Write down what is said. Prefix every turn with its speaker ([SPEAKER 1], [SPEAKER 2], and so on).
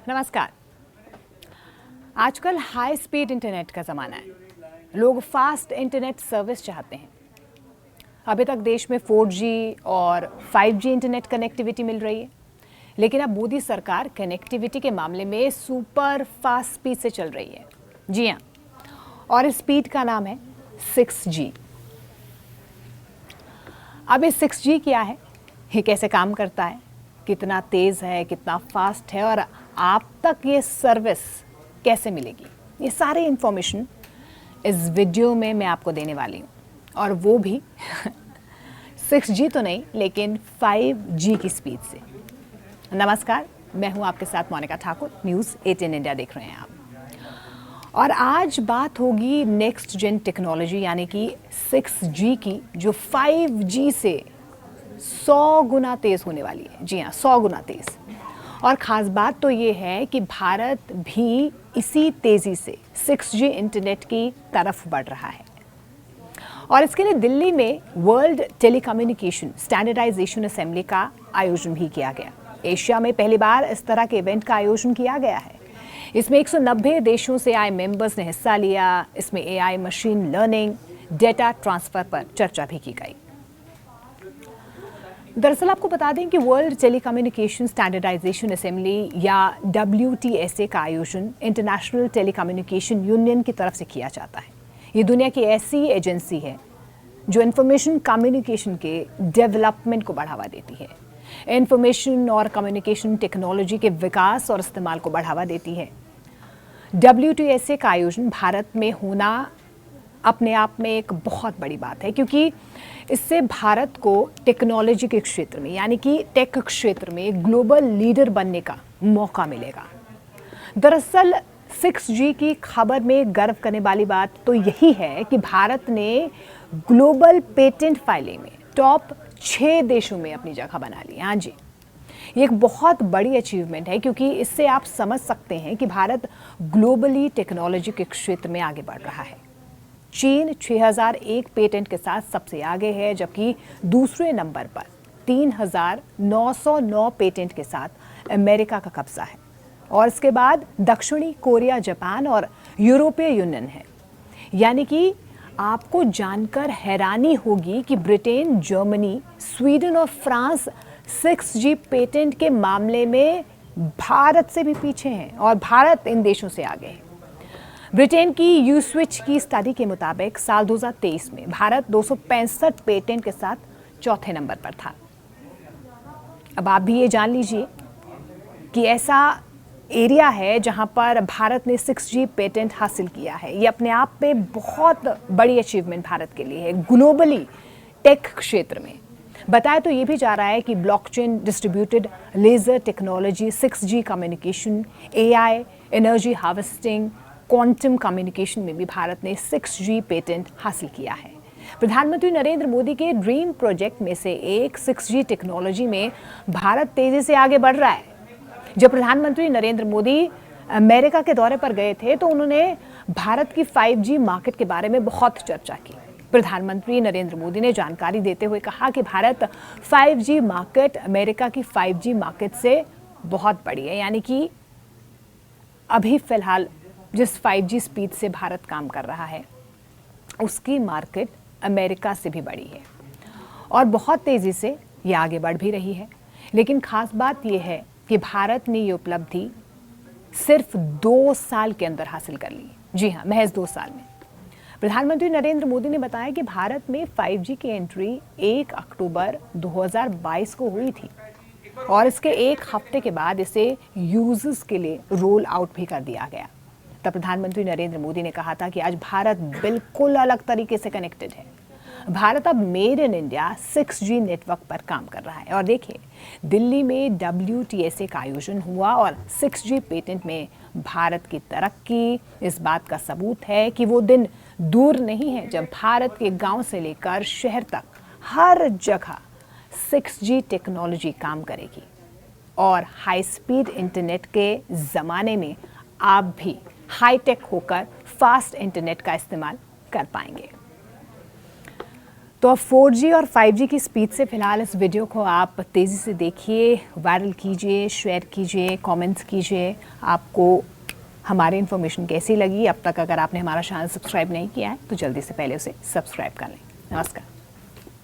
[SPEAKER 1] नमस्कार। आजकल high speed internet का ज़माना है। लोग फास्ट इंटरनेट सर्विस चाहते हैं। अभी तक देश में 4G और 5G इंटरनेट कनेक्टिविटी मिल रही है, लेकिन अब मोदी सरकार कनेक्टिविटी के मामले में सुपर फास्ट स्पीड से चल रही है। जी हाँ, और इस स्पीड का नाम है 6G। अब ये 6G क्या है, ये कैसे काम करता है, कितना तेज़ है, कितना फास्ट है और आप तक ये सर्विस कैसे मिलेगी, ये सारी इंफॉर्मेशन इस वीडियो में मैं आपको देने वाली हूँ। और वो भी 6G तो नहीं, लेकिन 5G की स्पीड से। नमस्कार, मैं हूँ आपके साथ मोनिका ठाकुर। न्यूज़ 18 इंडिया देख रहे हैं आप। और आज बात होगी नेक्स्ट जेन टेक्नोलॉजी यानी कि 6G की, जो 5G से 100 गुना तेज़ होने वाली है। जी हाँ, 100 गुना तेज़। और ख़ास बात तो ये है कि भारत भी इसी तेज़ी से 6G इंटरनेट की तरफ बढ़ रहा है। और इसके लिए दिल्ली में वर्ल्ड टेलीकम्युनिकेशन स्टैंडर्डाइजेशन असेंबली का आयोजन भी किया गया। एशिया में पहली बार इस तरह के इवेंट का आयोजन किया गया है। इसमें 190 देशों से आए मेंबर्स ने हिस्सा लिया। इसमें AI, machine learning, data transfer पर चर्चा भी की गई। दरअसल आपको बता दें कि वर्ल्ड टेलीकम्युनिकेशन स्टैंडर्डाइजेशन असेंबली या WTSA का आयोजन इंटरनेशनल टेलीकम्युनिकेशन यूनियन की तरफ से किया जाता है। ये दुनिया की ऐसी एजेंसी है जो इंफॉर्मेशन कम्युनिकेशन के डेवलपमेंट को बढ़ावा देती है, इंफॉर्मेशन और कम्युनिकेशन टेक्नोलॉजी के विकास और इस्तेमाल को बढ़ावा देती है। WTSA का आयोजन भारत में होना अपने आप में एक बहुत बड़ी बात है, क्योंकि इससे भारत को टेक्नोलॉजी के क्षेत्र में यानी कि टेक क्षेत्र में ग्लोबल लीडर बनने का मौका मिलेगा। दरअसल 6G की खबर में गर्व करने वाली बात तो यही है कि भारत ने ग्लोबल पेटेंट फाइलिंग में टॉप 6 देशों में अपनी जगह बना ली। हाँ जी, ये एक बहुत बड़ी अचीवमेंट है, क्योंकि इससे आप समझ सकते हैं कि भारत ग्लोबली टेक्नोलॉजी के क्षेत्र में आगे बढ़ रहा है। चीन 6001 पेटेंट के साथ सबसे आगे है, जबकि दूसरे नंबर पर 3909 पेटेंट के साथ अमेरिका का कब्जा है। और इसके बाद दक्षिणी कोरिया, जापान और यूरोपीय यूनियन है। यानी कि आपको जानकर हैरानी होगी कि ब्रिटेन, जर्मनी, स्वीडन और फ्रांस 6G पेटेंट के मामले में भारत से भी पीछे हैं और भारत इन देशों से आगे है। ब्रिटेन की यूस्विच की स्टडी के मुताबिक साल 2023 में भारत 265 पेटेंट के साथ चौथे नंबर पर था। अब आप भी ये जान लीजिए कि ऐसा एरिया है जहां पर भारत ने 6G पेटेंट हासिल किया है। ये अपने आप में बहुत बड़ी अचीवमेंट भारत के लिए है ग्लोबली टेक क्षेत्र में। बताया तो ये भी जा रहा है कि blockchain, distributed laser technology, 6G communication, AI, energy harvesting, quantum communication में भी भारत ने 6G पेटेंट हासिल किया है। प्रधानमंत्री नरेंद्र मोदी के ड्रीम प्रोजेक्ट में से एक 6G टेक्नोलॉजी में भारत तेजी से आगे बढ़ रहा है। जब प्रधानमंत्री नरेंद्र मोदी अमेरिका के दौरे पर गए थे तो उन्होंने भारत की 5G मार्केट के बारे में बहुत चर्चा की। प्रधानमंत्री नरेंद्र मोदी ने जानकारी देते हुए कहा कि भारत 5G मार्केट अमेरिका की 5G मार्केट से बहुत बड़ी है। यानी कि अभी फिलहाल जिस 5G स्पीड से भारत काम कर रहा है उसकी मार्केट अमेरिका से भी बड़ी है और बहुत तेज़ी से ये आगे बढ़ भी रही है। लेकिन ख़ास बात यह है कि भारत ने ये उपलब्धि सिर्फ 2 साल के अंदर हासिल कर ली। जी हाँ, महज 2 साल में। प्रधानमंत्री नरेंद्र मोदी ने बताया कि भारत में 5G की एंट्री 1 अक्टूबर 2022 को हुई थी और इसके एक हफ्ते के बाद इसे यूजर्स के लिए रोल आउट भी कर दिया गया। तब प्रधानमंत्री नरेंद्र मोदी ने कहा था कि आज भारत बिल्कुल अलग तरीके से कनेक्टेड है। भारत अब made in India 6G network पर काम कर रहा है। और देखिए, दिल्ली में WTSA का आयोजन हुआ और 6G पेटेंट में भारत की तरक्की इस बात का सबूत है कि वो दिन दूर नहीं है जब भारत के गांव से लेकर शहर तक हर जगह 6G टेक्नोलॉजी काम करेगी। और हाई स्पीड इंटरनेट के ज़माने में आप भी हाईटेक होकर फास्ट इंटरनेट का इस्तेमाल कर पाएंगे। तो अब 4G और 5G की स्पीड से फिलहाल इस वीडियो को आप तेज़ी से देखिए, वायरल कीजिए, शेयर कीजिए, कमेंट्स कीजिए। आपको हमारी इन्फॉर्मेशन कैसी लगी? अब तक अगर आपने हमारा चैनल सब्सक्राइब नहीं किया है तो जल्दी से पहले उसे सब्सक्राइब कर लें। नमस्कार।